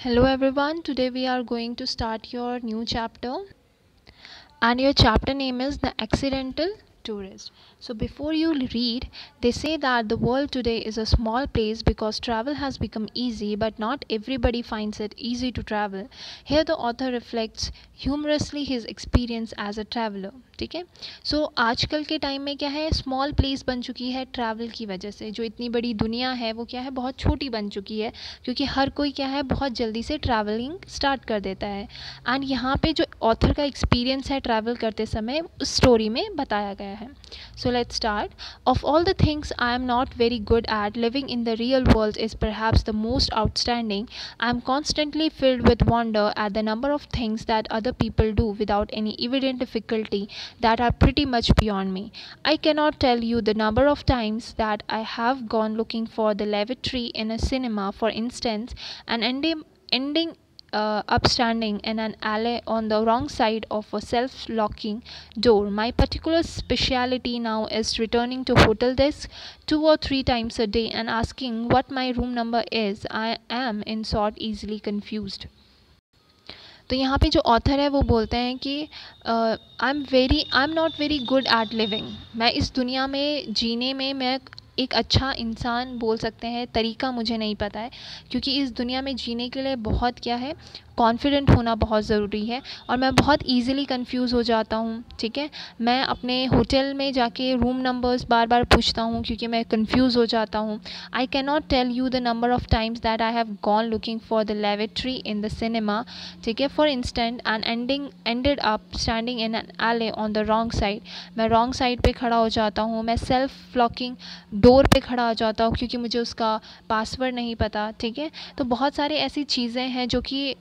Hello everyone, today we are going to start your new chapter and your chapter name is The Accidental Tourist. So before you read, they say that the world today is a small place because travel has become easy, but not everybody finds it easy to travel. Here the author reflects humorously his experience as a traveler. ठीक है, सो आजकल के time में क्या है, small place बन चुकी है ट्रैवल की वजह से। जो इतनी बड़ी दुनिया है वो क्या है, बहुत छोटी बन चुकी है, क्योंकि हर कोई क्या है, बहुत जल्दी से ट्रैवलिंग स्टार्ट कर देता है। एंड यहाँ पे जो ऑथर का एक्सपीरियंस है ट्रैवल करते समय, उस स्टोरी में बताया गया है। So let's start. Of all the things I am not very good at, living in the real world is perhaps the most outstanding. I am constantly filled with wonder at the number of things that other people do without any evident difficulty that are pretty much beyond me. I cannot tell you the number of times that I have gone looking for the lavatory in a cinema, for instance, and ending up standing in an alley on the wrong side of a self-locking door. My particular speciality now is returning to hotel desk 2 or 3 times a day and asking what my room number is. I am in short easily confused. तो यहाँ पे जो author है वो बोलते हैं कि I am not very good at living. मैं इस दुनिया में जीने में मैं एक अच्छा इंसान बोल सकते हैं तरीका मुझे नहीं पता है, क्योंकि इस दुनिया में जीने के लिए बहुत क्या है, कॉन्फिडेंट होना बहुत ज़रूरी है, और मैं बहुत ईज़िली कंफ्यूज हो जाता हूँ. ठीक है, मैं अपने होटल में जाके रूम नंबर्स बार बार पूछता हूँ क्योंकि मैं कंफ्यूज हो जाता हूँ. I can not tell you the number of times that I have gone looking for the lavatory in the cinema. ठीक है, for instance and ended up standing in an aisle on the wrong side. मैं wrong side पे खड़ा हो जाता हूँ, मैं self locking door पे खड़ा हो जाता हूँ क्योंकि मुझे उसका पासवर्ड नहीं पता. ठीक है, तो बहुत सारी ऐसी चीज़ें हैं जो कि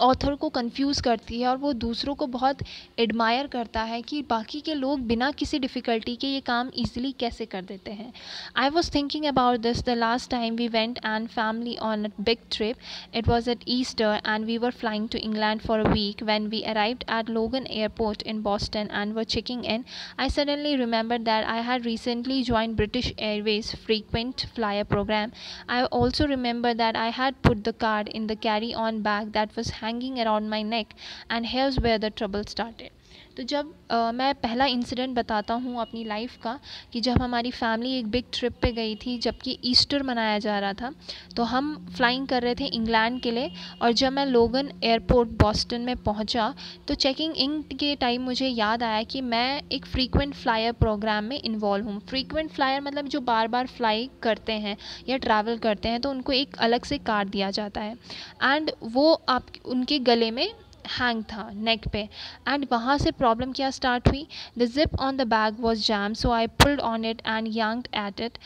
ऑथर को कंफ्यूज करती है, और वो दूसरों को बहुत एडमायर करता है कि बाकी के लोग बिना किसी डिफ़िकल्टी के ये काम ईजिली कैसे कर देते हैं. I was thinking about this the last time we went and family on a big trip. It was at Easter and we were flying to England for a week. When we arrived at Logan airport in Boston and were checking in, I suddenly remembered that I had recently joined British Airways frequent flyer program. I also remember that I had put the card in the carry-on bag that was hanging around my neck, and here's where the trouble started. तो जब मैं पहला incident बताता हूँ अपनी life का, कि जब हमारी फैमिली एक बिग ट्रिप पे गई थी, जबकि ईस्टर मनाया जा रहा था, तो हम फ्लाइंग कर रहे थे इंग्लैंड के लिए. और जब मैं लोगन एयरपोर्ट बॉस्टन में पहुँचा तो चेकिंग इन के टाइम मुझे याद आया कि मैं एक फ्रीक्वेंट फ्लायर प्रोग्राम में इन्वॉल्व हूँ. फ्रीक्वेंट फ्लायर मतलब जो बार बार फ्लाई करते हैं या ट्रैवल करते हैं, तो उनको एक अलग से कार्ड दिया जाता है, एंड वो आप उनके गले में हैंग था नेक पे. एंड वहाँ से प्रॉब्लम क्या स्टार्ट हुई, the zip on the bag was jam, so I pulled on it and yanked at it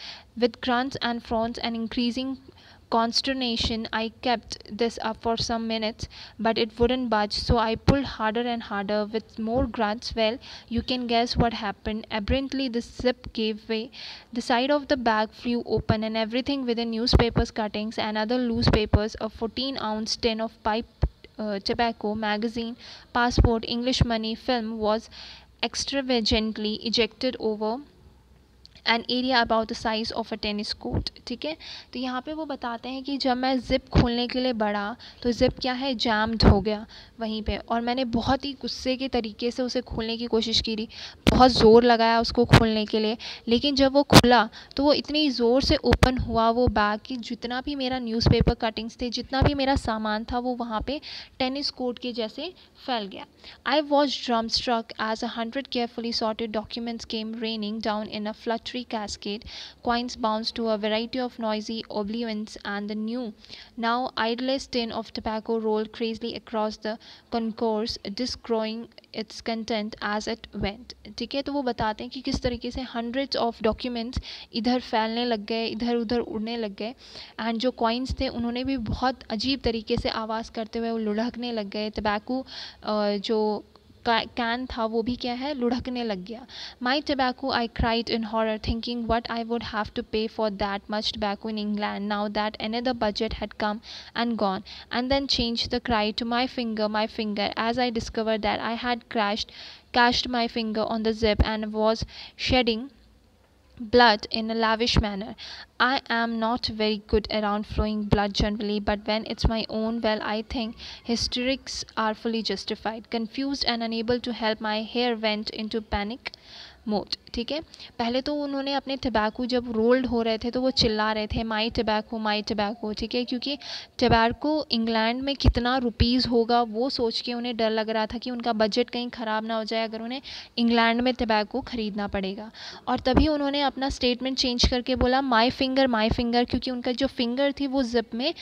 with grunts and frowns and increasing consternation. I kept this up for some minutes, but it wouldn't budge, so I pulled harder and harder with more grunts. Well, you can guess what happened. Abruptly, the zip gave way. The side of the bag flew open, and everything within, newspapers, cuttings, and other loose papers, a 14-ounce tin of pipe tobacco, magazine, passport, English money, film, was extravagantly ejected over an area about the size of a tennis court. ठीक है, तो यहाँ पे वो बताते हैं कि जब मैं ज़िप खोलने के लिए बढ़ा तो ज़िप क्या है, जैम्ड हो गया वहीं पे, और मैंने बहुत ही गुस्से के तरीके से उसे खोलने की कोशिश की थी, बहुत ज़ोर लगाया उसको खोलने के लिए. लेकिन जब वो खुला तो वो इतनी ज़ोर से ओपन हुआ वो बैग, कि जितना भी मेरा न्यूज़पेपर कटिंग्स थे, जितना भी मेरा सामान था, वो वहाँ पे टेनिस कोर्ट के जैसे फैल गया. I was drum struck as 100 carefully sorted documents came raining down in a fluttery cascade. Coins bounced to a variety of noisy oblivions, and the new, now idlest tin of tobacco rolled crazily across the concourse, disgrowing its content as it went. ठीक है, तो वो बताते हैं कि किस तरीके से hundreds of documents इधर फैलने लग गए, इधर उधर उड़ने लग गए, एंड जो कॉइन्स थे उन्होंने भी बहुत अजीब तरीके से आवाज़ करते हुए वो लुढ़कने लग गए. तंबाकू जो कैन था वो भी क्या है, लुढ़कने लग गया. My tobacco, I cried in horror, thinking what I would have to pay for that much tobacco in England now that another budget had come and gone, and then changed the cry to my finger, as I discovered that I had cached my finger on the zip and was shedding blood in a lavish manner. I am not very good around flowing blood generally, but when it's my own, well, I think hysterics are fully justified. Confused and unable to help, my hair went into panic mode. ठीक है, पहले तो उन्होंने अपने tobacco जब rolled हो रहे थे तो वो चिल्ला रहे थे माई टबैको. ठीक है, क्योंकि टबैको इंग्लैंड में कितना रुपीज़ होगा वो सोच के उन्हें डर लग रहा था कि उनका बजट कहीं ख़राब ना हो जाए अगर उन्हें इंग्लैंड में टबैको ख़रीदना पड़ेगा. और तभी उन्होंने अपना स्टेटमेंट चेंज करके बोला माई फिंगर, क्योंकि उनका जो फिंगर थी वो जिप में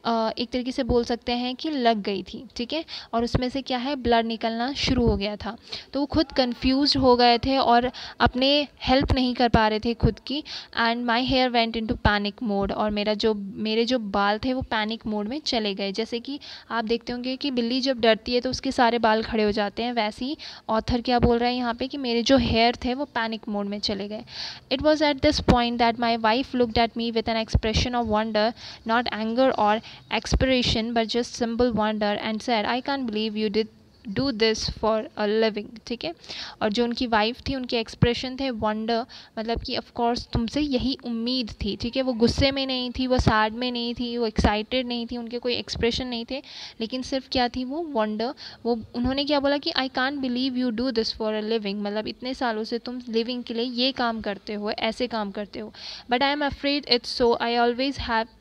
एक तरीके से बोल सकते हैं कि लग गई थी. ठीक है, और उसमें से क्या है ब्लड निकलना शुरू हो गया था. तो वो खुद कंफ्यूज हो गए थे और अपने हेल्प नहीं कर पा रहे थे खुद की. And my hair went into panic mode, और मेरे जो बाल थे वो पैनिक मोड में चले गए. जैसे कि आप देखते होंगे कि बिल्ली जब डरती है तो उसके सारे बाल खड़े हो जाते हैं, वैसे ही ऑथर क्या बोल रहे हैं यहाँ पे कि मेरे जो हेयर थे वो पैनिक मोड में चले गए. It was at this point that my wife looked at me with an expression of wonder, not anger और expression but just simple wonder and said I can't believe you did do this for a living. ठीक है, और जो उनकी wife थी उनके expression थे wonder, मतलब कि ऑफ कोर्स तुमसे यही उम्मीद थी. ठीक है, वो गुस्से में नहीं थी, वो सैड में नहीं थी, वो एक्साइटेड नहीं थी, उनके कोई एक्सप्रेशन नहीं थे, लेकिन सिर्फ क्या थी वो वंडर. वो उन्होंने क्या बोला कि I can't believe you do this for a living, मतलब इतने सालों से तुम लिविंग के लिए ये काम करते हो, ऐसे काम करते हो. But I am afraid it's so, I always have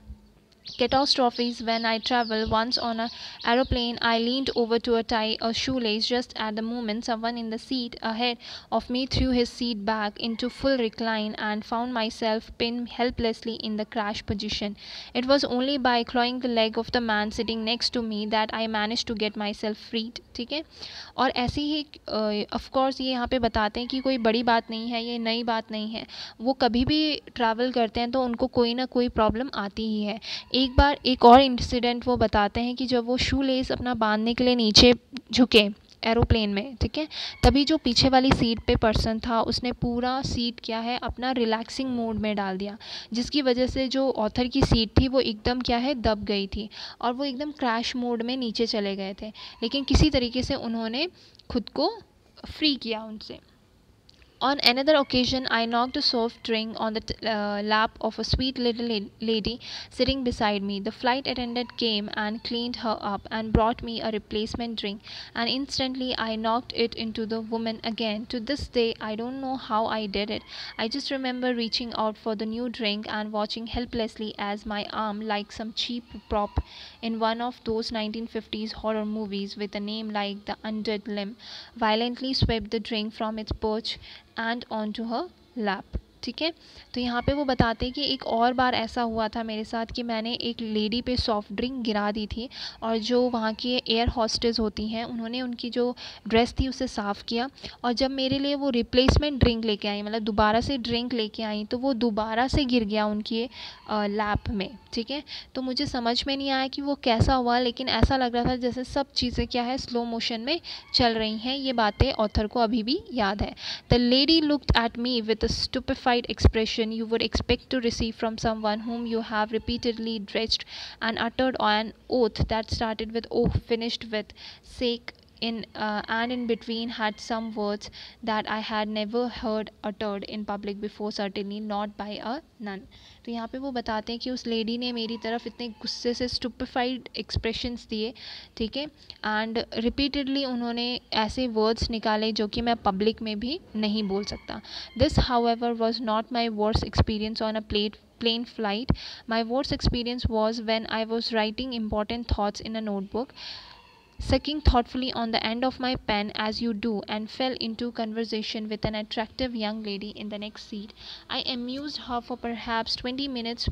catastrophes when I travel. Once on an aeroplane, I leaned over to tie a shoelace. Just at the moment, someone in the seat ahead of me threw his seat back into full recline and found myself pinned helplessly in the crash position. It was only by clawing the leg of the man sitting next to me that I managed to get myself freed. ठीक है, और ऐसे ही of course ये यहाँ पे बताते हैं कि कोई बड़ी बात नहीं है, ये नई बात नहीं है. वो कभी भी ट्रैवल करते हैं तो उनको कोई ना कोई प्रॉब्लम आती ही है. एक बार एक और इंसिडेंट वो बताते हैं कि जब वो शू लेस अपना बांधने के लिए नीचे झुके एरोप्लेन में, ठीक है, तभी जो पीछे वाली सीट पे पर्सन था उसने पूरा सीट क्या है अपना रिलैक्सिंग मोड में डाल दिया, जिसकी वजह से जो ऑथर की सीट थी वो एकदम क्या है दब गई थी और वो एकदम क्रैश मोड में नीचे चले गए थे. लेकिन किसी तरीके से उन्होंने खुद को फ्री किया उनसे. On another occasion, I knocked a soft drink on the lap of a sweet little lady sitting beside me. The flight attendant came and cleaned her up and brought me a replacement drink, and instantly I knocked it into the woman again. To this day, I don't know how I did it. I just remember reaching out for the new drink and watching helplessly as my arm, like some cheap prop in one of those 1950s horror movies with a name like the Undead Limb, violently swept the drink from its perch and onto her lap. ठीक है, तो यहाँ पे वो बताते हैं कि एक और बार ऐसा हुआ था मेरे साथ कि मैंने एक लेडी पे सॉफ्ट ड्रिंक गिरा दी थी और जो वहाँ की एयर हॉस्टेस होती हैं उन्होंने उनकी जो ड्रेस थी उसे साफ़ किया और जब मेरे लिए वो रिप्लेसमेंट ड्रिंक लेके आई, मतलब दोबारा से ड्रिंक लेके आई, तो वो दोबारा से गिर गया उनकी लैप में. ठीक है, तो मुझे समझ में नहीं आया कि वो कैसा हुआ, लेकिन ऐसा लग रहा था जैसे सब चीज़ें क्या है स्लो मोशन में चल रही हैं. ये बातें ऑथर को अभी भी याद है. The lady looked at me with a stupefied expression you would expect to receive from someone whom you have repeatedly dredged and uttered an oath that started with oh, finished with sake and in between had some words that I had never heard uttered in public before, certainly not by a nun. तो यहाँ पे वो बताते हैं कि उस lady ने मेरी तरफ इतने गुस्से से स्टुपेफाइड एक्सप्रेशंस दिए, ठीक है, एंड रिपीटेडली उन्होंने ऐसे वर्ड्स निकाले जो कि मैं पब्लिक में भी नहीं बोल सकता. This however was not my worst experience on a plane flight. My worst experience was when I was writing important thoughts in a notebook, sucking thoughtfully on the end of my pen as you do, and fell into conversation with an attractive young lady in the next seat. I amused her for perhaps 20 minutes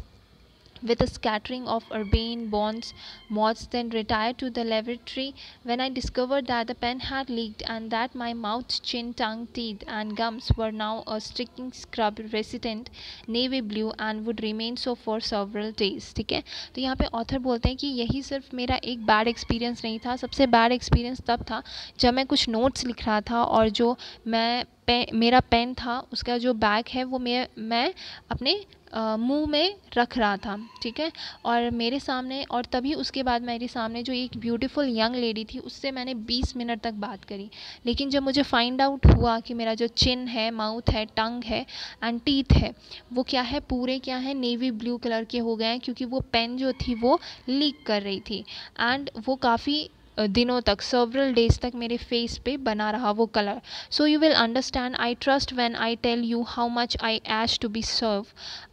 with a scattering of urbane moths, then retired to the lavatory when I discovered that the pen had leaked and that my mouth, chin, tongue, teeth and gums were now a sticking scrub resident navy blue and would remain so for several days. ठीक है, तो यहाँ पे author बोलते हैं कि यही सिर्फ मेरा एक बैड एक्सपीरियंस नहीं था. सबसे बैड एक्सपीरियंस तब था जब मैं कुछ नोट्स लिख रहा था और जो मेरा पेन था उसका जो बैग है वो मैं अपने मुंह में रख रहा था, ठीक है। और मेरे सामने, और तभी उसके बाद मेरे सामने जो एक ब्यूटीफुल यंग लेडी थी उससे मैंने 20 मिनट तक बात करी। लेकिन जब मुझे फाइंड आउट हुआ कि मेरा जो चिन है, माउथ है, टंग है एंड टीथ है, वो क्या है, पूरे क्या है, नेवी ब्लू कलर के हो गए हैं, क्योंकि वो पेन जो थी वो लीक कर रही थी। एंड वो काफ़ी दिनों तक, several डेज तक मेरे फेस पे बना रहा वो colour. So you will understand, I trust when I tell you how much I ash to be serve.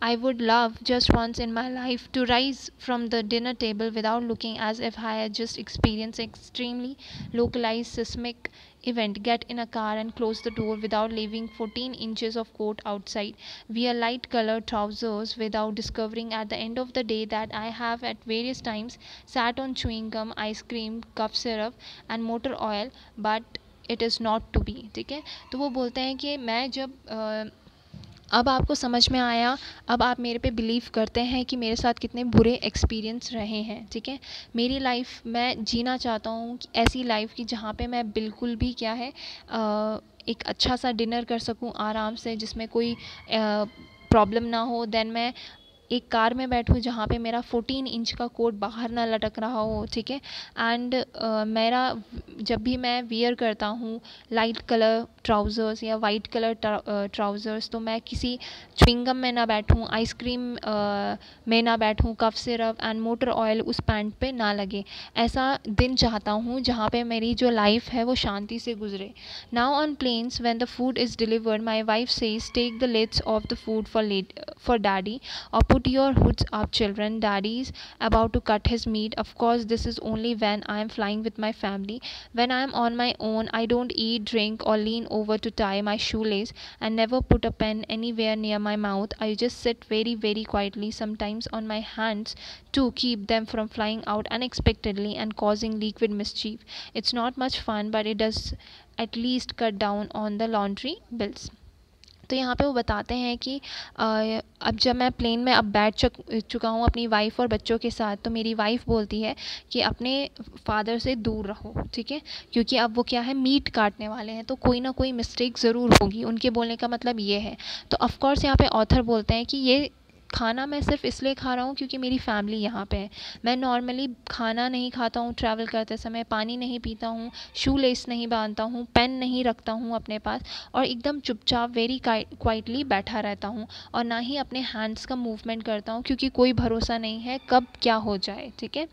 I would love just once in my life to rise from the dinner table without looking as if I had just experienced extremely localized seismic event, get in a car and close the door without leaving 14 inches of coat outside, wear light colored trousers without discovering at the end of the day that I have at various times sat on chewing gum, ice cream, cough syrup and motor oil, but it is not to be, ठीक है। तो वो बोलते हैं कि मैं जब अब आपको समझ में आया, अब आप मेरे पे बिलीव करते हैं कि मेरे साथ कितने बुरे एक्सपीरियंस रहे हैं, ठीक है। मेरी लाइफ मैं जीना चाहता हूँ कि ऐसी लाइफ की जहाँ पे मैं बिल्कुल भी क्या है, एक अच्छा सा डिनर कर सकूँ आराम से, जिसमें कोई प्रॉब्लम ना हो। देन मैं एक कार में बैठूँ जहाँ पे मेरा 14 इंच का कोट बाहर ना लटक रहा हो, ठीक है। एंड मेरा जब भी मैं वियर करता हूँ लाइट कलर ट्राउज़र्स या वाइट कलर ट्राउज़र्स, तो मैं किसी च्युइंगम में ना बैठूँ, आइसक्रीम में ना बैठूँ, cough syrup and motor oil उस पैंट पे ना लगे। ऐसा दिन चाहता हूँ जहाँ पे मेरी जो लाइफ है वो शांति से गुजरे। Now on planes when the food is delivered my wife says take the lids off the food for daddy or put your hoods up children, daddy's about to cut his meat. Of course this is only when I am flying with my family. When I am on my own I don't eat, drink or lean over to tie my shoelace and never put a pen anywhere near my mouth. I just sit very quietly, sometimes on my hands to keep them from flying out unexpectedly and causing liquid mischief. It's not much fun but it does at least cut down on the laundry bills. तो यहाँ पे वो बताते हैं कि अब जब मैं प्लेन में अब बैठ चुका हूँ अपनी वाइफ और बच्चों के साथ, तो मेरी वाइफ बोलती है कि अपने फादर से दूर रहो, ठीक है, क्योंकि अब वो क्या है, मीट काटने वाले हैं, तो कोई ना कोई मिस्टेक ज़रूर होगी। उनके बोलने का मतलब ये है। तो ऑफकोर्स यहाँ पे ऑथर बोलते हैं कि ये खाना मैं सिर्फ इसलिए खा रहा हूँ क्योंकि मेरी फैमिली यहाँ पे है। मैं नॉर्मली खाना नहीं खाता हूँ ट्रैवल करते समय, पानी नहीं पीता हूँ, शू लेस नहीं बांधता हूँ, पेन नहीं रखता हूँ अपने पास, और एकदम चुपचाप वेरी क्वाइटली बैठा रहता हूँ, और ना ही अपने हैंड्स का मूवमेंट करता हूँ, क्योंकि कोई भरोसा नहीं है कब क्या हो जाए, ठीक है।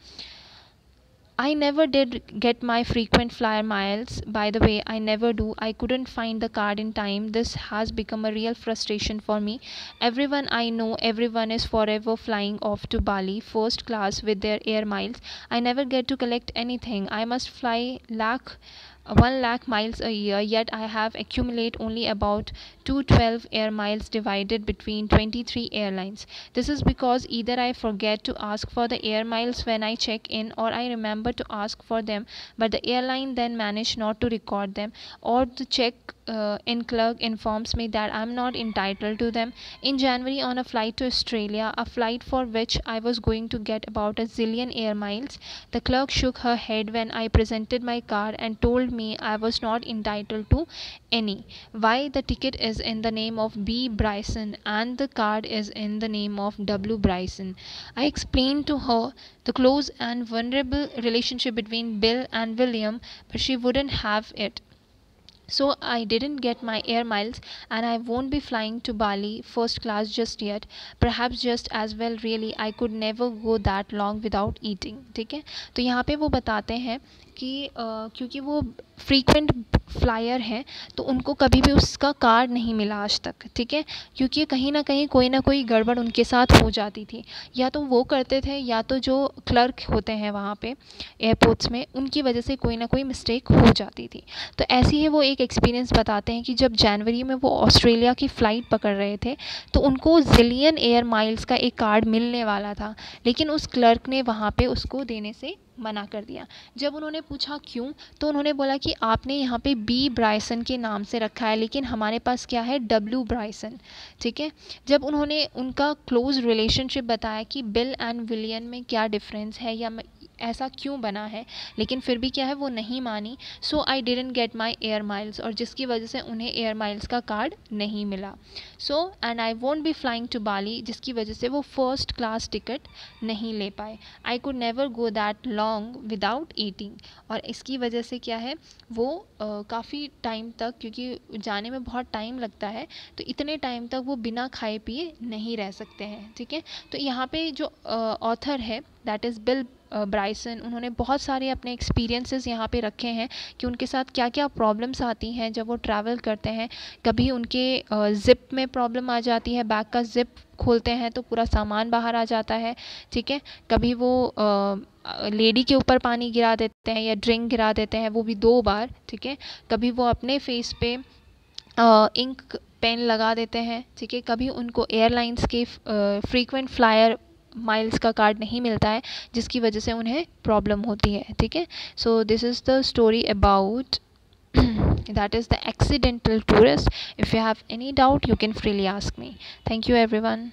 I never did get my frequent flyer miles. By the way, I never do. I couldn't find the card in time. This has become a real frustration for me. Everyone I know, everyone is forever flying off to Bali, first class with their air miles. I never get to collect anything. I must fly 1 lakh miles a year, yet I have accumulate only about 212 air miles divided between 23 airlines. This is because either I forget to ask for the air miles when I check in, or I remember to ask for them but the airline then manage not to record them, or the check in clerk informs me that I'm not entitled to them. In January, on a flight to Australia, a flight for which I was going to get about a zillion air miles, the clerk shook her head when I presented my card and told me I was not entitled to any. Why? The ticket is in the name of B. Bryson and the card is in the name of W. Bryson. I explained to her the close and vulnerable relationship between Bill and William, but she wouldn't have it. So I didn't get my air miles and I won't be flying to Bali first class just yet. Perhaps just as well, really I could never go that long without eating, ठीक है। तो यहाँ पे वो बताते हैं कि क्योंकि वो फ्रीक्वेंट फ्लायर हैं तो उनको कभी भी उसका कार्ड नहीं मिला आज तक, ठीक है, क्योंकि कहीं ना कोई गड़बड़ उनके साथ हो जाती थी। या तो वो करते थे या तो जो क्लर्क होते हैं वहाँ पे एयरपोर्ट्स में, उनकी वजह से कोई ना कोई मिस्टेक हो जाती थी। तो ऐसे ही वो एक एक्सपीरियंस बताते हैं कि जब जनवरी में वो ऑस्ट्रेलिया की फ़्लाइट पकड़ रहे थे तो उनको ज़िलियन एयर माइल्स का एक कार्ड मिलने वाला था, लेकिन उस क्लर्क ने वहाँ पे उसको देने से मना कर दिया। जब उन्होंने पूछा क्यों, तो उन्होंने बोला कि आपने यहाँ पे बी ब्राइसन के नाम से रखा है लेकिन हमारे पास क्या है, डब्ल्यू ब्राइसन, ठीक है। जब उन्होंने उनका क्लोज रिलेशनशिप बताया कि बिल एंड विलियन में क्या डिफरेंस है या ऐसा क्यों बना है, लेकिन फिर भी क्या है वो नहीं मानी. So I didn't get my air miles, और जिसकी वजह से उन्हें एयर माइल्स का कार्ड नहीं मिला. So and I won't be flying to Bali, जिसकी वजह से वो फर्स्ट क्लास टिकट नहीं ले पाए. I could never go that long without eating, और इसकी वजह से क्या है वो काफ़ी टाइम तक, क्योंकि जाने में बहुत टाइम लगता है, तो इतने टाइम तक वो बिना खाए पिए नहीं रह सकते हैं. ठीक है, तो यहाँ पे जो ऑथर है दैट इज़ बिल ब्राइसन, उन्होंने बहुत सारे अपने एक्सपीरियंसेस यहाँ पे रखे हैं कि उनके साथ क्या क्या प्रॉब्लम्स आती हैं जब वो ट्रैवल करते हैं. कभी उनके ज़िप में प्रॉब्लम आ जाती है, बैग का ज़िप खोलते हैं तो पूरा सामान बाहर आ जाता है. ठीक है, कभी वो लेडी के ऊपर पानी गिरा देते हैं या ड्रिंक गिरा देते हैं, वो भी 2 बार. ठीक है, कभी वो अपने फेस पे इंक पेन लगा देते हैं. ठीक है, कभी उनको एयरलाइंस के फ्रीक्वेंट फ्लायर माइल्स का कार्ड नहीं मिलता है, जिसकी वजह से उन्हें प्रॉब्लम होती है. ठीक है, so this is the story about that is the accidental tourist. If you have any doubt, you can freely ask me. Thank you everyone.